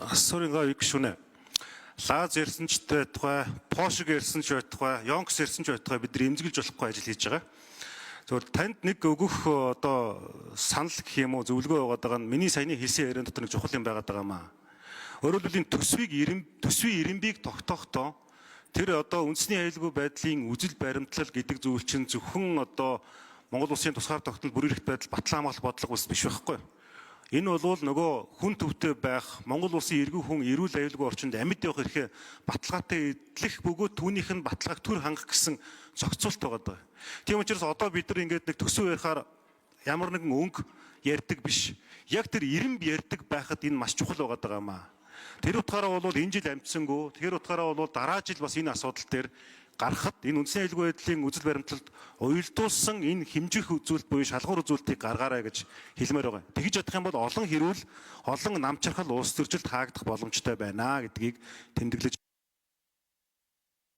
Асуурынгаа их шүнэ. Лаз ярьсан ч байтугай, Пошиг ярьсан ч байтугай, Йонкс ярьсан ч байтугай бид нар эмзэглэж болохгүй ажил хийж байгаа. Зөвхөн танд нэг өгөх одоо санал гэх юм уу зөвлөгөө байгаа даа нь миний саяны хэлсэн яриан дотор нэг чухал юм байгаа даа. Өөрөөр хэлбэл төсвийн ирэмбийг тогтоохдоо тэр одоо үндэсний аюулгүй байдлын үжил баримтлал гэдэг зүйл чинь зөвхөн одоо Монгол улсын тусгаар тогтнол бүрэн эрхт байдал батлан хамгаалах бодлого ус биш байхгүй. Энэ бол нөгөө хүн төвтэй байх Монгол улсын эргэн хүн эрүүл аюулгүй орчинд амьд явах эрхээ баталгаатай эдлэх бөгөөд түүнийх нь баталгааг төр хангах гэсэн зохицуулт байгаа даа. Тийм учраас одоо бид нар ингээд нэг төсөв ярихаар ямар нэгэн өнгө ярьдаг биш. Яг тэр ирэмб ярьдаг байхад энэ маш чухал байгаа даа. Тэр утгаараа бол энэ жил амжсангүй. Тэр утгаараа бол дараа жил бас энэ асуудал дээр гарахад энэ үндэсний аюулгүй байдлын үжил баримтлалд уялдуулсан энэ хэмжих үзүүлэлт буюу шалгуур үзүүлэлтийг гаргаарай гэж хэлмээр байгаа. Тэгж ядах юм бол олон хэрүүл, олон намчирхал улс төржилд хаагдах боломжтой байна гэдгийг тэмдэглэж